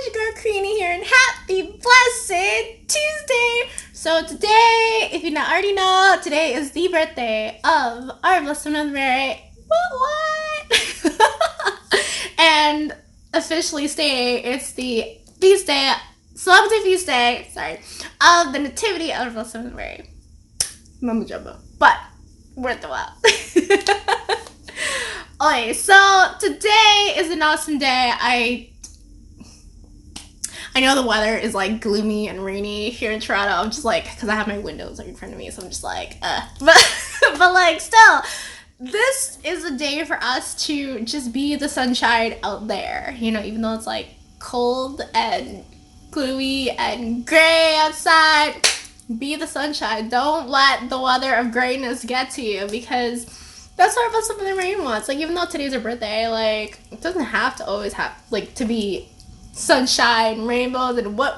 your girl Queenie here, and happy blessed Tuesday. So today, if you not already know, today is the birthday of our blessed Mother Mary. What? And officially stating it's the feast day, celebrity feast day, of the Nativity of Blessed Mother Mary. Mumbo jumbo, but worth the while. Okay, so today is an awesome day. I know the weather is like gloomy and rainy here in Toronto. I'm just like, because I have my windows like in front of me, so I'm just like, but like still, this is a day for us to just be the sunshine out there. You know, even though it's like cold and gloomy and gray outside, be the sunshine. Don't let the weather of grayness get to you, because that's what Blessed Mother Mary wants. Like, even though today's her birthday, like, it doesn't have to always have, like, to be sunshine, rainbows, and what,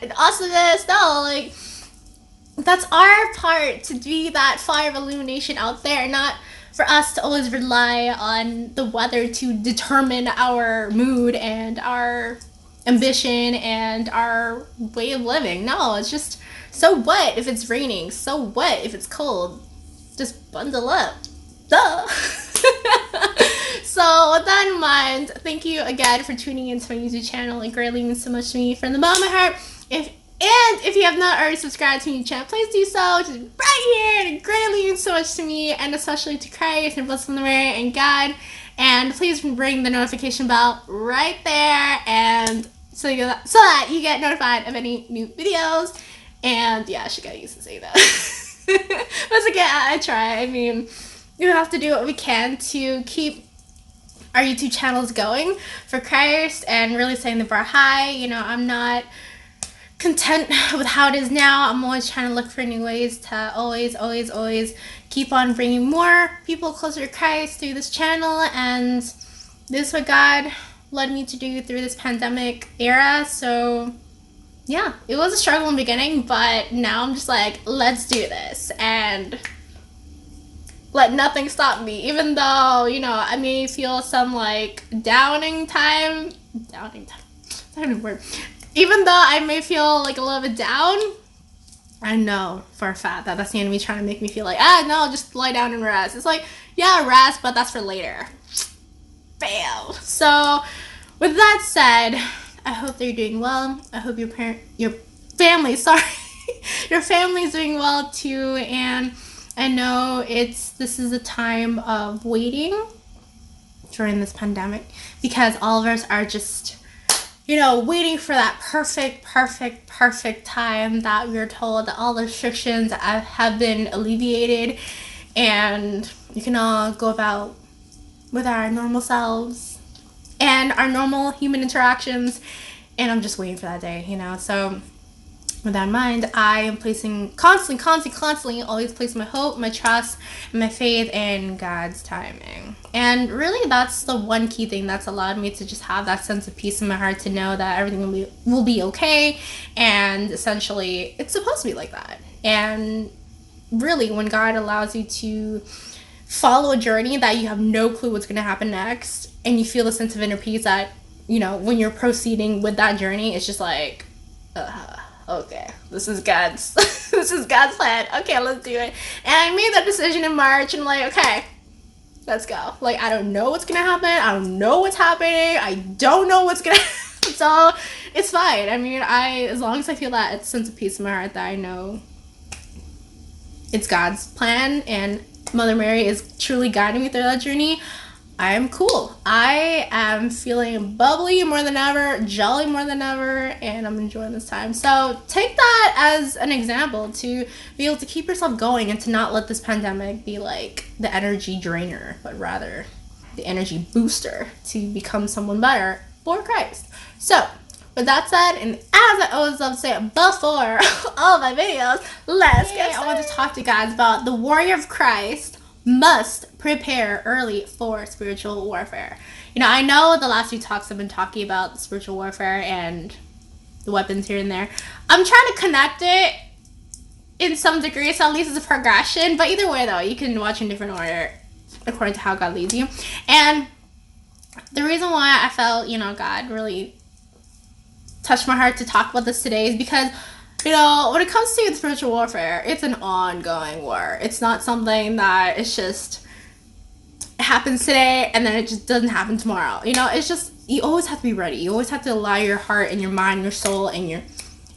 and awesomeness. No, like, that's our part, to be that fire of illumination out there, not for us to always rely on the weather to determine our mood and our ambition and our way of living. No, it's just, so what if it's raining? So what if it's cold? Just bundle up. Duh. So with that in mind, thank you again for tuning into my YouTube channel. It greatly means so much to me from the bottom of my heart. If you have not already subscribed to my channel, please do so. Just right here. It greatly means so much to me, and especially to Christ and Blessed Mother Mary and God. And please ring the notification bell right there, and so that you get notified of any new videos. And yeah, she got used to say that. Once again, I try. I mean, we have to do what we can to keep our YouTube channels going for Christ and really setting the bar high. You know, I'm not content with how it is now. I'm always trying to look for new ways to always keep on bringing more people closer to Christ through this channel. And this is what God led me to do through this pandemic era. So yeah, it was a struggle in the beginning, but now I'm just like, let's do this and let nothing stop me. Even though, you know, I may feel some like downing time. That's not a word. Even though I may feel like a little bit down, I know for a fact that that's the enemy trying to make me feel like, no, just lie down and rest. It's like, yeah, rest, but that's for later. Bam. So with that said, I hope that you're doing well. I hope your family is doing well too. And I know this is a time of waiting during this pandemic, because all of us are just, you know, waiting for that perfect time that we're told that all the restrictions have been alleviated and you can all go about with our normal selves and our normal human interactions. And I'm just waiting for that day, you know. So with that in mind, I am placing constantly always placing my hope, my trust, and my faith in God's timing. And really, that's the one key thing that's allowed me to just have that sense of peace in my heart, to know that everything will be okay. And essentially, it's supposed to be like that. And really, when God allows you to follow a journey that you have no clue what's going to happen next, and you feel a sense of inner peace that, you know, when you're proceeding with that journey, it's just like, okay, this is God's plan. Okay, let's do it. And I made that decision in March, and I'm like, okay, let's go. Like, I don't know what's gonna happen. I don't know what's happening. I don't know what's gonna happen. So it's fine. I mean, as long as I feel that sense of peace in my heart, that I know it's God's plan and Mother Mary is truly guiding me through that journey, I am cool. I am feeling bubbly more than ever, jolly more than ever, and I'm enjoying this time. So take that as an example to be able to keep yourself going and to not let this pandemic be like the energy drainer, but rather the energy booster to become someone better for Christ. So with that said, and as I always love to say before all of my videos, let's get started. I want to talk to you guys about the warrior of Christ must prepare early for spiritual warfare. You know, I know the last few talks I've been talking about spiritual warfare and the weapons here and there. I'm trying to connect it in some degree, so at least it's a progression. But either way, though, you can watch in different order according to how God leads you. And the reason why I felt, you know, God really touched my heart to talk about this today is because, you know, when it comes to spiritual warfare, it's an ongoing war. It's not something that it's just it happens today and then it just doesn't happen tomorrow. You know, it's just, you always have to be ready. You always have to allow your heart and your mind, your soul and your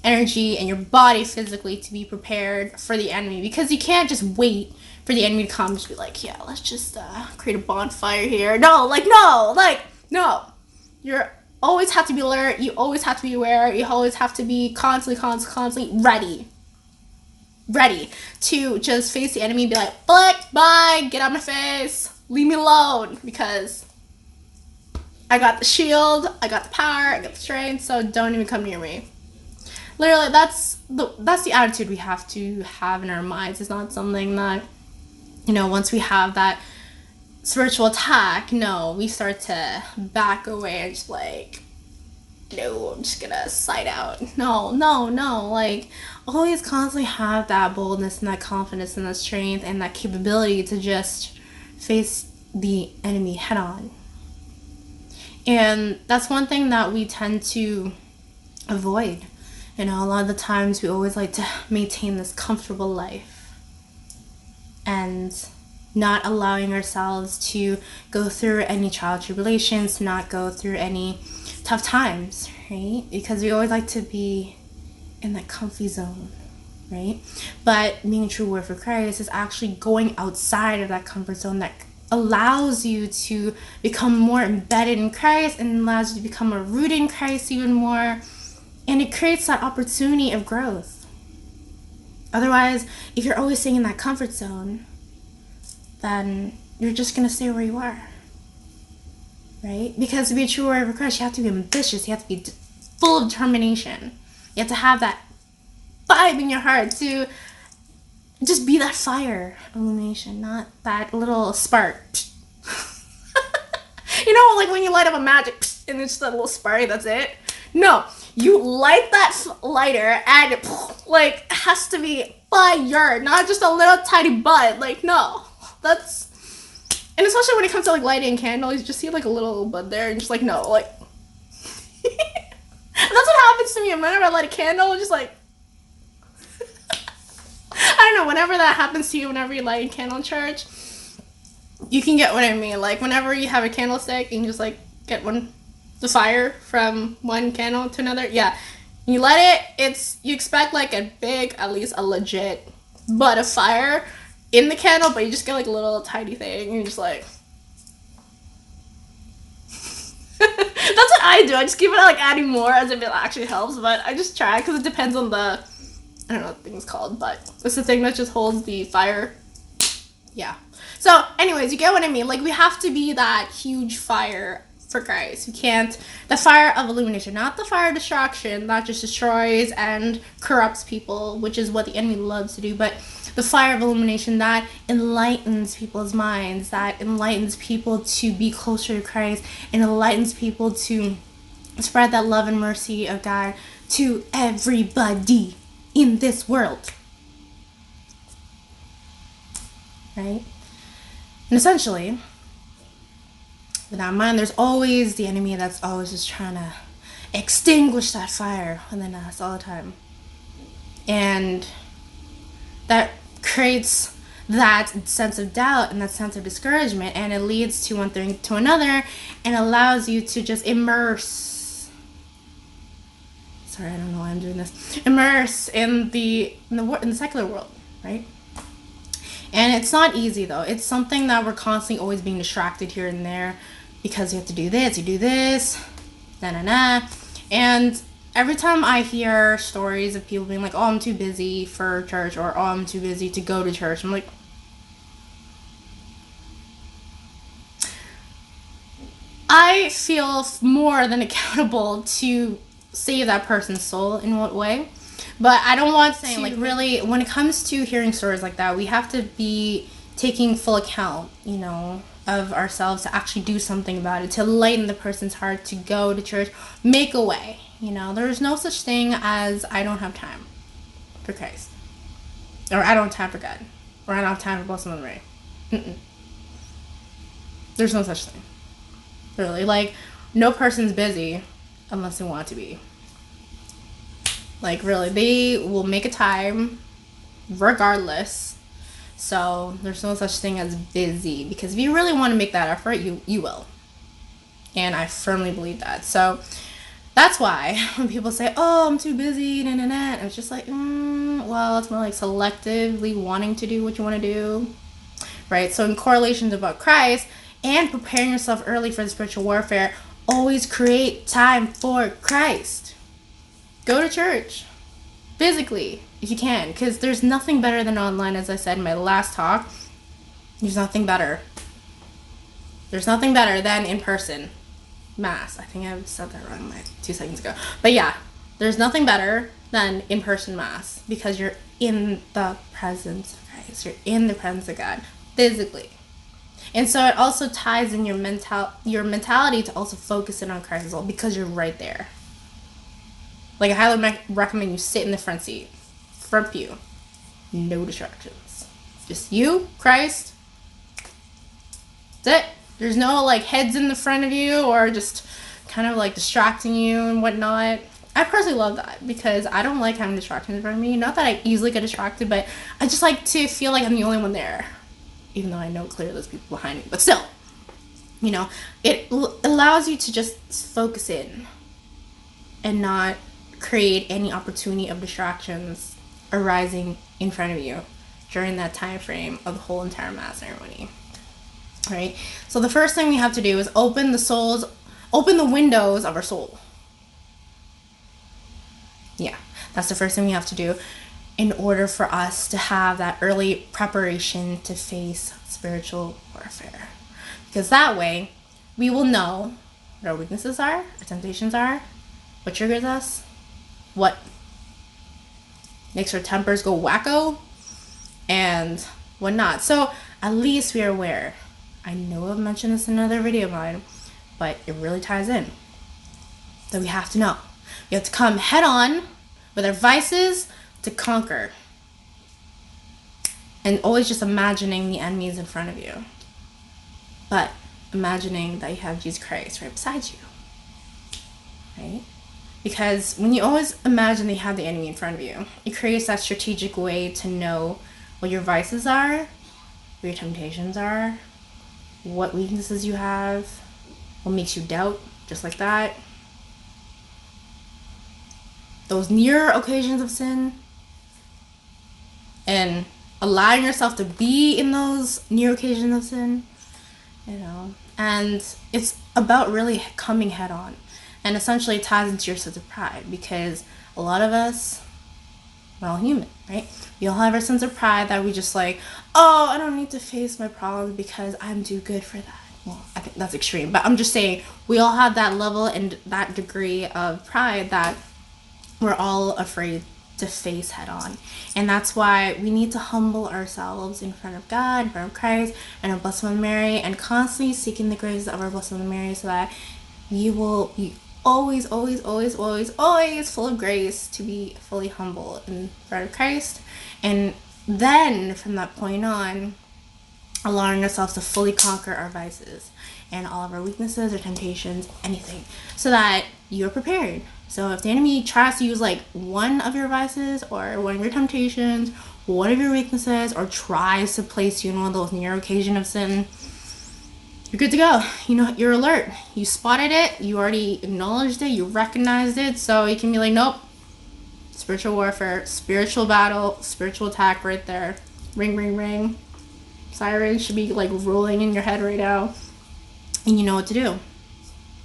energy and your body physically to be prepared for the enemy, because you can't just wait for the enemy to come and just be like, yeah, let's just create a bonfire here. No. You're always have to be alert. You always have to be aware. You always have to be constantly ready to just face the enemy and be like, flick, bye, get out of my face, leave me alone, because I got the shield, I got the power, I got the strength, so don't even come near me. Literally, that's the attitude we have to have in our minds. It's not something that, you know, once we have that spiritual attack, no, we start to back away and just like, no, I'm just gonna side out. No. Like, always constantly have that boldness and that confidence and that strength and that capability to just face the enemy head on. And that's one thing that we tend to avoid. You know, a lot of the times we always like to maintain this comfortable life and not allowing ourselves to go through any trial tribulations, to not go through any tough times, right? Because we always like to be in that comfy zone, right? But being a true warrior for Christ is actually going outside of that comfort zone that allows you to become more embedded in Christ and allows you to become more rooted in Christ even more. And it creates that opportunity of growth. Otherwise, if you're always staying in that comfort zone, then you're just going to stay where you are. Right? Because to be a true warrior for Christ, you have to be ambitious. You have to be full of determination. You have to have that vibe in your heart to just be that fire illumination, not that little spark. You know, like when you light up a magic and it's that little spark, that's it. No, you light that lighter and it like has to be fire, not just a little tiny bud. Like, no, that's, and especially when it comes to like lighting candles, you just see like a little bud there and just like, no, like that's what happens to me whenever I light a candle. Just like I don't know, whenever that happens to you, whenever you light a candle in church, you can get what I mean. Like whenever you have a candlestick and you just like get the fire from one candle to another, yeah, you light it, you expect like a big, at least a legit butt of fire in the candle, but you just get like a little tiny thing and you're just like that's what I do. I just keep it like adding more as if it actually helps, but I just try because it depends on the, I don't know what the thing's called, but it's the thing that just holds the fire. Yeah. So anyways, you get what I mean. Like we have to be that huge fire for Christ. We can't, the fire of illumination, not the fire of destruction that just destroys and corrupts people, which is what the enemy loves to do, but the fire of illumination that enlightens people's minds, that enlightens people to be closer to Christ, and enlightens people to spread that love and mercy of God to everybody in this world. Right? And essentially, with that in mind, there's always the enemy that's always just trying to extinguish that fire within us all the time. And that creates that sense of doubt and that sense of discouragement, and it leads to one thing to another and allows you to just immerse in the secular world, right? And it's not easy though. It's something that we're constantly always being distracted here and there because you have to do this, you do this, and every time I hear stories of people being like, oh, I'm too busy for church, or oh, I'm too busy to go to church, I'm like, I feel more than accountable to save that person's soul in what way. But I don't want to, like, really, when it comes to hearing stories like that, we have to be taking full account, you know, of ourselves to actually do something about it, to lighten the person's heart, to go to church, make a way. You know, there's no such thing as I don't have time for Christ, or I don't have time for God, or I don't have time for Blessed Mother Mary. There's no such thing. Really, like, no person's busy unless they want to be. Like, really, they will make a time regardless. So there's no such thing as busy, because if you really want to make that effort, you will. And I firmly believe that. So that's why when people say, oh, I'm too busy, it's just like, well, it's more like selectively wanting to do what you want to do, right? So in correlation to about Christ and preparing yourself early for the spiritual warfare, always create time for Christ. Go to church physically if you can, because there's nothing better than online. As I said in my last talk, there's nothing better. There's nothing better than in-person mass. I think I said that wrong like 2 seconds ago. But yeah, there's nothing better than in-person mass, because you're in the presence of Christ. You're in the presence of God physically. And so it also ties in your mentality to also focus in on Christ as well, because you're right there. Like, I highly recommend you sit in the front seat, front pew, no distractions, just you, Christ. That's it. There's no like heads in the front of you or just kind of like distracting you and whatnot. I personally love that, because I don't like having distractions in front of me. Not that I easily get distracted, but I just like to feel like I'm the only one there, even though I know clearly there's people behind me. But still, it allows you to just focus in and not create any opportunity of distractions arising in front of you during that time frame of the whole entire mass ceremony. Right? So the first thing we have to do is open the windows of our soul. Yeah, that's the first thing we have to do in order for us to have that early preparation to face spiritual warfare. Because that way, we will know what our weaknesses are, our temptations are, what triggers us, what makes our tempers go wacko, and whatnot. So at least we are aware. I know I've mentioned this in another video of mine, but it really ties in. That we have to know. We have to come head on with our vices to conquer. And always just imagining the enemy is in front of you. But imagining that you have Jesus Christ right beside you. Right? Because when you always imagine that you have the enemy in front of you, it creates that strategic way to know what your vices are, what your temptations are, what weaknesses you have, what makes you doubt, just like that. Those near occasions of sin, and allowing yourself to be in those near occasions of sin, and it's about really coming head on. And essentially it ties into your sense of pride, because a lot of us, we're all human, right? We all have our sense of pride that we just like, oh, I don't need to face my problems because I'm too good for that. Well, I think that's extreme, but I'm just saying we all have that level and that degree of pride that we're all afraid to face head on. And that's why we need to humble ourselves in front of God, in front of Christ, and our Blessed Mother Mary, and constantly seeking the graces of our Blessed Mother Mary, so that you will be always full of grace to be fully humble in front of Christ. And then from that point on, allowing ourselves to fully conquer our vices and all of our weaknesses or temptations, anything, so that you're prepared. So if the enemy tries to use like one of your vices or one of your temptations, one of your weaknesses, or tries to place you in one of those near occasion of sin, you're good to go. You're alert. You spotted it. You already acknowledged it. You recognized it. So you can be like, nope. Spiritual warfare, spiritual battle, spiritual attack right there. Ring, ring, ring. Sirens should be like rolling in your head right now. And you know what to do.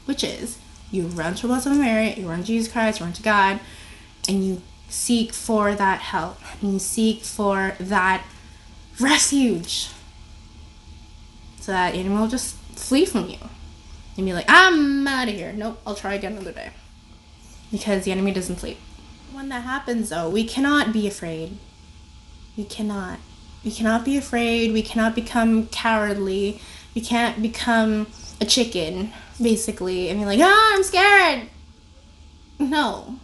Which is, you run to Blessed Mary, you run to Jesus Christ, you run to God, and you seek for that help. And you seek for that refuge. So that the enemy will just flee from you. And be like, I'm out of here. Nope, I'll try again another day. Because the enemy doesn't flee. When that happens, though, we cannot be afraid. We cannot. We cannot be afraid. We cannot become cowardly. We can't become a chicken, basically, and be like, I'm scared. No.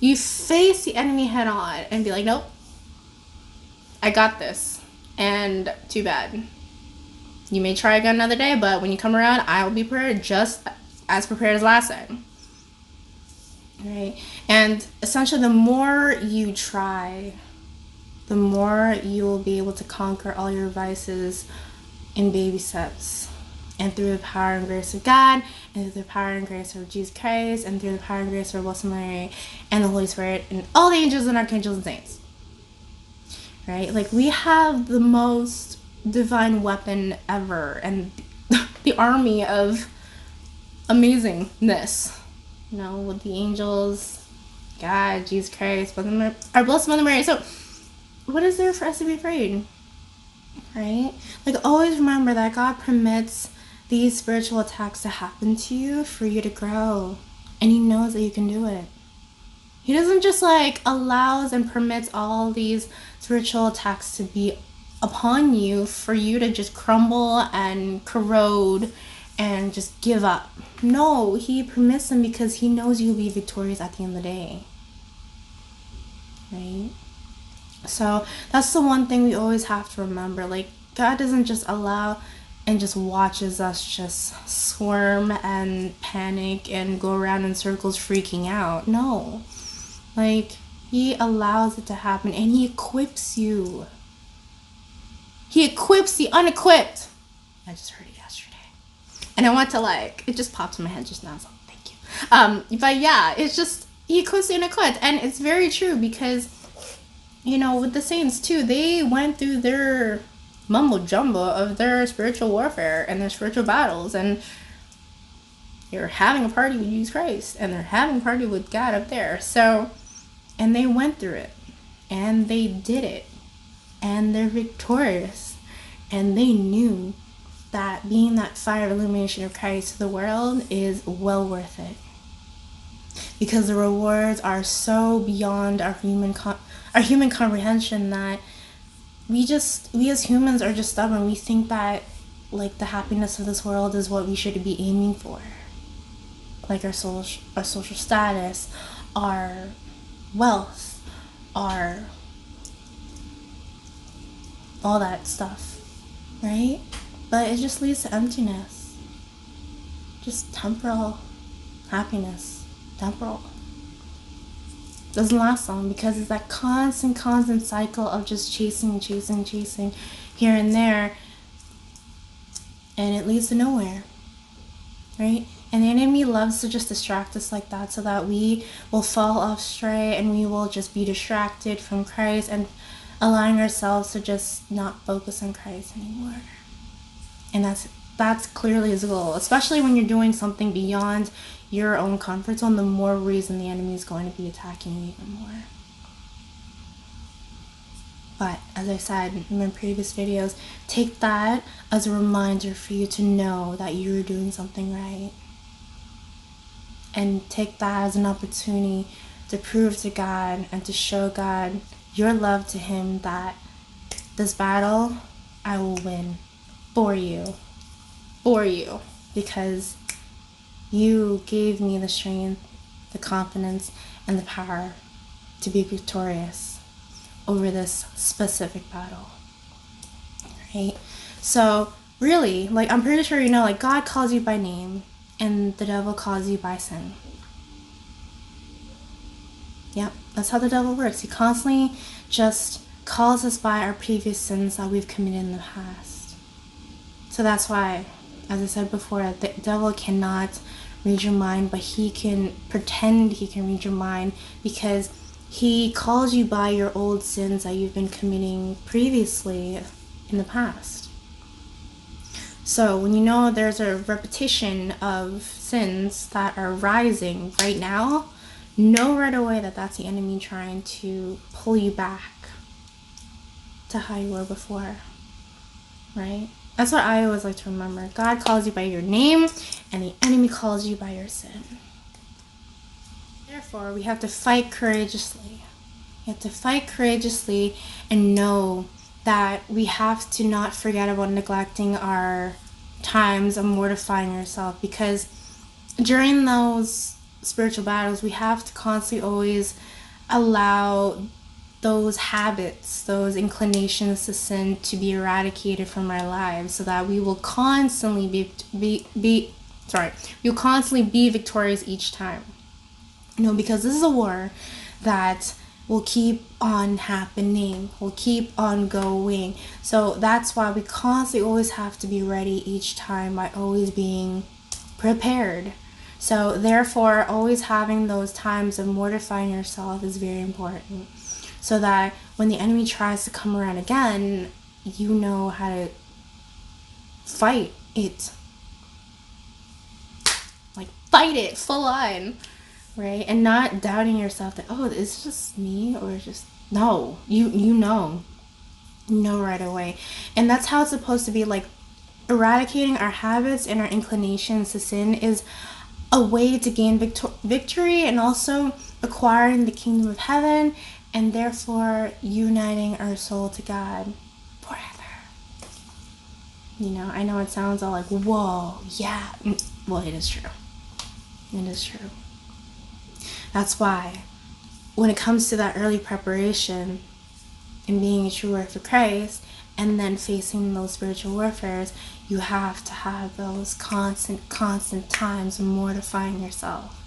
You face the enemy head on and be like, nope, I got this. And too bad. You may try again another day, but when you come around, I will be prepared just as prepared as last time. right? And essentially, the more you try, the more you will be able to conquer all your vices in baby steps. And through the power and grace of God, and through the power and grace of Jesus Christ, and through the power and grace of Blessed Mary, and the Holy Spirit, and all the angels and archangels and saints. Right? Like, we have the most divine weapon ever, and the army of amazingness. You know, with the angels, God, Jesus Christ, our Blessed Mother Mary. So, what is there for us to be afraid? Right? Like, always remember that God permits these spiritual attacks to happen to you for you to grow. And He knows that you can do it. He doesn't just like allows and permits all these spiritual attacks to be upon you for you to just crumble and corrode and just give up. No, He permits them because He knows you'll be victorious at the end of the day. Right? So that's the one thing we always have to remember. Like, God doesn't just allow and just watches us just squirm and panic and go around in circles freaking out. No. Like, He allows it to happen, and He equips you. He equips the unequipped. I just heard it yesterday. And I want to, like, it just popped in my head just now, so thank you. But yeah, it's just, He equips the unequipped. And it's very true because, you know, with the saints too, they went through their mumbo jumbo of their spiritual warfare and their spiritual battles, and you're having a party with Jesus Christ, and they're having a party with God up there. So, and they went through it, and they did it, and they're victorious, and they knew that being that fire of illumination of Christ to the world is well worth it, because the rewards are so beyond our human comprehension that we as humans are just stubborn. We think that, like, the happiness of this world is what we should be aiming for, like our social status, our wealth, our all that stuff, right? But it just leads to emptiness, just temporal happiness. Temporal doesn't last long, because it's that constant cycle of just chasing here and there, and it leads to nowhere, right? And the enemy loves to just distract us like that, so that we will fall off stray and we will just be distracted from Christ and allowing ourselves to just not focus on Christ anymore. And that's clearly his goal, especially when you're doing something beyond your own comfort zone. The more reason the enemy is going to be attacking you even more. But as I said in my previous videos, take that as a reminder for you to know that you're doing something right. And take that as an opportunity to prove to God and to show God your love to Him, that this battle I will win for you, because you gave me the strength, the confidence, and the power to be victorious over this specific battle, right? So really, like, I'm pretty sure you know, like, God calls you by name and the devil calls you by sin. Yep, that's how the devil works. He constantly just calls us by our previous sins that we've committed in the past. So that's why, as I said before, the devil cannot read your mind, but he can pretend he can read your mind, because he calls you by your old sins that you've been committing previously in the past. So when you know there's a repetition of sins that are rising right now, know right away that that's the enemy trying to pull you back to how you were before, right? That's what I always like to remember. God calls you by your name, and the enemy calls you by your sin. Therefore, we have to fight courageously. We have to fight courageously and know that we have to not forget about neglecting our times of mortifying ourselves, because during those spiritual battles, we have to constantly always allow those habits, those inclinations to sin to be eradicated from our lives, so that we will constantly be victorious each time. because this is a war that will keep on happening, will keep on going. So that's why we constantly always have to be ready each time by always being prepared. So therefore, always having those times of mortifying yourself is very important, so that when the enemy tries to come around again, you know how to fight it. Like, fight it full on, right? And not doubting yourself that, oh, is it just me, or just, no, you know right away. And that's how it's supposed to be. Like, eradicating our habits and our inclinations to sin is a way to gain victory, and also acquiring the kingdom of heaven, and therefore uniting our soul to God forever. I know it sounds all like, whoa, yeah. Well, it is true. It is true. That's why when it comes to that early preparation and being a true work for Christ, and then facing those spiritual warfares, you have to have those constant times of mortifying yourself,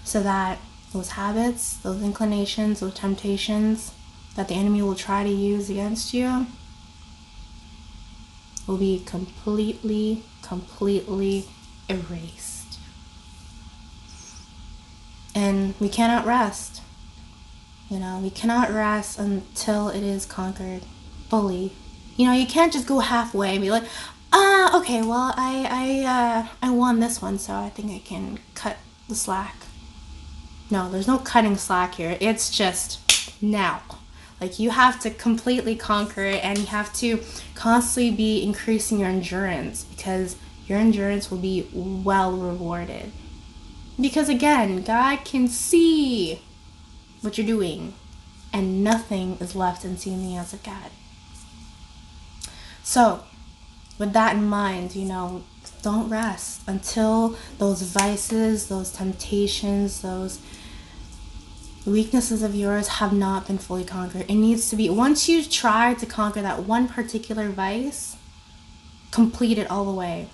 so that those habits, those inclinations, those temptations that the enemy will try to use against you will be completely erased. And we cannot rest. We cannot rest until it is conquered fully. You can't just go halfway and be like, okay, well, I won this one, so I think I can cut the slack. No, there's no cutting slack here. It's just now. Like, you have to completely conquer it, and you have to constantly be increasing your endurance, because your endurance will be well rewarded. Because again, God can see what you're doing, and nothing is left unseen in the eyes of God. So, with that in mind, don't rest until those vices, those temptations, those weaknesses of yours have not been fully conquered. It needs to be, once you try to conquer that one particular vice, complete it all the way.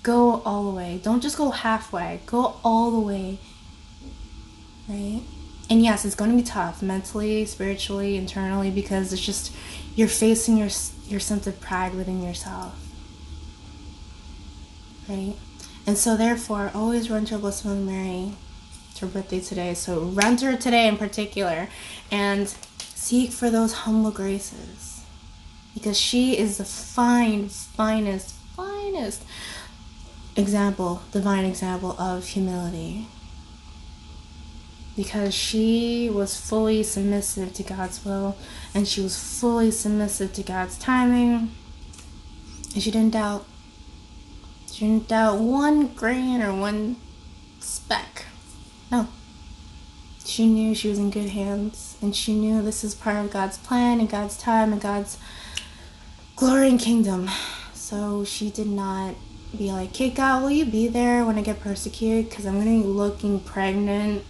Go all the way. Don't just go halfway. Go all the way. Right? And yes, it's going to be tough mentally, spiritually, internally, because it's just, you're facing your sense of pride within yourself. Right? And so therefore, always run to our Blessed Mother Mary. It's her birthday today, so run to her today in particular, and seek for those humble graces, because she is the finest example, divine example of humility, because she was fully submissive to God's will, and she was fully submissive to God's timing, and she didn't doubt. She didn't doubt one grain or one speck. No. She knew she was in good hands, and she knew this is part of God's plan and God's time and God's glory and kingdom. So she did not be like, okay, God, will you be there when I get persecuted? Because I'm going to be looking pregnant,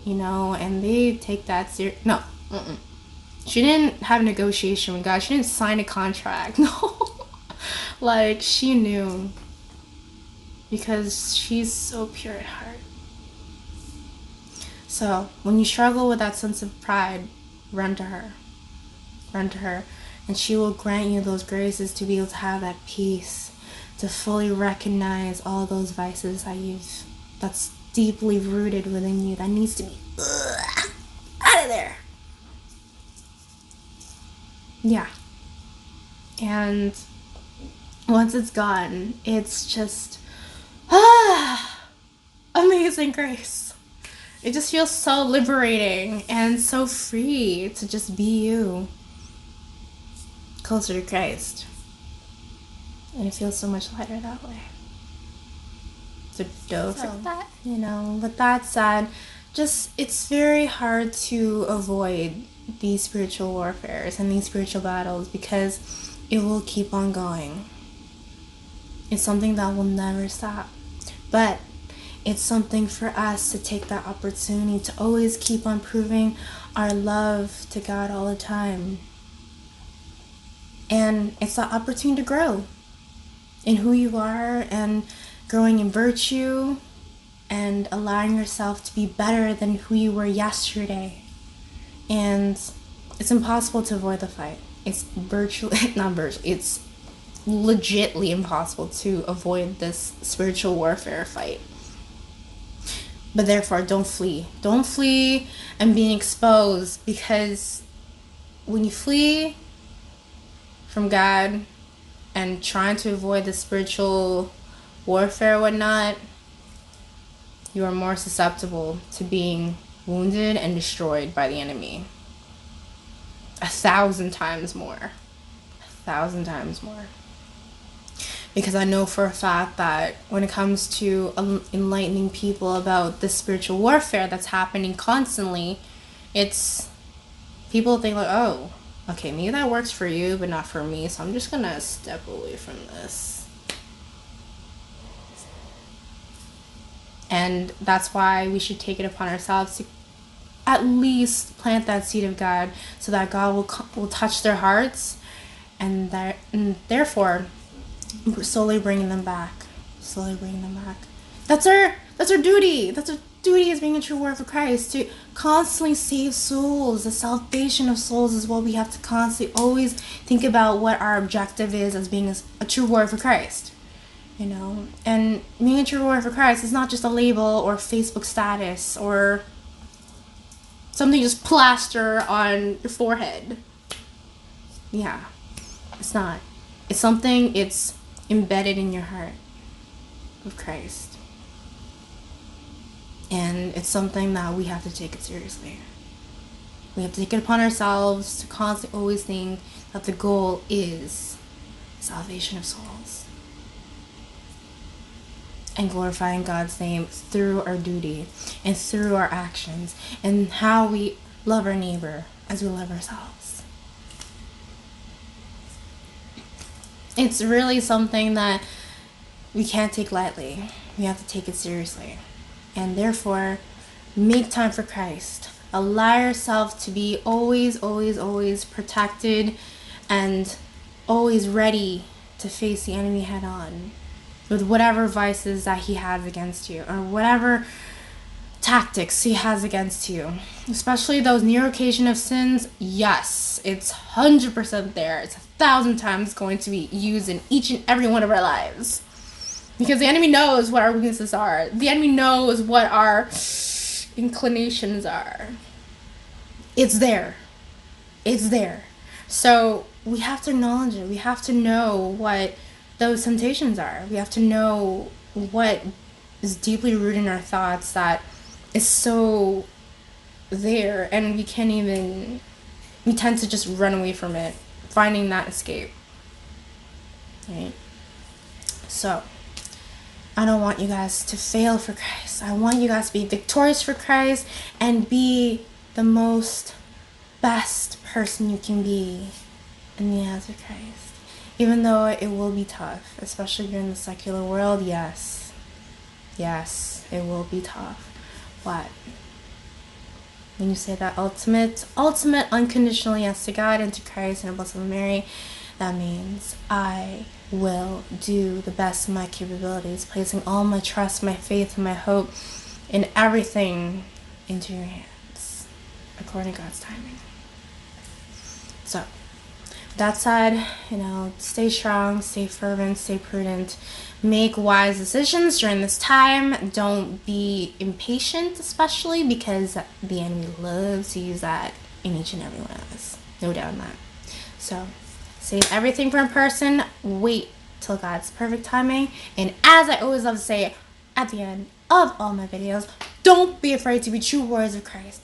and they take that serious. No. She didn't have a negotiation with God. She didn't sign a contract. No. Like, she knew. Because she's so pure at heart. So, when you struggle with that sense of pride, run to her. Run to her. And she will grant you those graces to be able to have that peace, to fully recognize all those vices that's deeply rooted within you, that needs to be out of there. Yeah. And once it's gone, it's just amazing grace. It just feels so liberating and so free to just be you, closer to Christ. And it feels so much lighter that way. So don't forget that. With that said, it's very hard to avoid these spiritual warfares and these spiritual battles, because it will keep on going. It's something that will never stop. But it's something for us to take that opportunity to always keep on proving our love to God all the time. And it's that opportunity to grow in who you are, and growing in virtue, and allowing yourself to be better than who you were yesterday. And it's impossible to avoid the fight. It's it's legitly impossible to avoid this spiritual warfare fight. But therefore, don't flee. Don't flee and being exposed, because when you flee from God and trying to avoid the spiritual warfare or whatnot, you are more susceptible to being wounded and destroyed by the enemy. 1,000 times more. 1,000 times more. Because I know for a fact that when it comes to enlightening people about the spiritual warfare that's happening constantly, it's people think like, oh, okay, maybe that works for you, but not for me, so I'm just gonna step away from this. And that's why we should take it upon ourselves to at least plant that seed of God, so that God will touch their hearts, and therefore slowly bringing them back. That's our duty. That's our duty as being a true warrior for Christ, to constantly save souls. The salvation of souls is what we have to constantly always think about, what our objective is as being a true warrior for Christ. You know, and being a true warrior for Christ is not just a label or Facebook status or something just plaster on your forehead. Yeah, it's not. It's something, it's embedded in your heart of Christ. And it's something that we have to take it seriously. We have to take it upon ourselves to constantly always think that the goal is salvation of souls. And glorifying God's name through our duty and through our actions and how we love our neighbor as we love ourselves. It's really something that we can't take lightly. We have to take it seriously. And therefore, make time for Christ. Allow yourself to be always, always, always protected and always ready to face the enemy head on with whatever vices that he has against you, or whatever tactics he has against you. Especially those near occasion of sins, yes, it's 100% there. It's 1,000 times going to be used in each and every one of our lives. Because the enemy knows what our weaknesses are. The enemy knows what our inclinations are. It's there. It's there. So we have to acknowledge it. We have to know what those temptations are. We have to know what is deeply rooted in our thoughts that is so there, and we tend to just run away from it, finding that escape. Right? So, I don't want you guys to fail for Christ. I want you guys to be victorious for Christ and be the most best person you can be in the eyes of Christ. Even though it will be tough, especially during the secular world, yes, it will be tough. But when you say that ultimate, unconditional yes to God and to Christ and the Blessed Mary, that means I will do the best of my capabilities, placing all my trust, my faith, and my hope in everything into your hands, according to God's timing. So, that said, stay strong, stay fervent, stay prudent, make wise decisions during this time. Don't be impatient, especially because the enemy loves to use that in each and every one of us. No doubt in that. So, save everything for a person, wait till God's perfect timing, and as I always love to say at the end of all my videos, don't be afraid to be true warriors of Christ.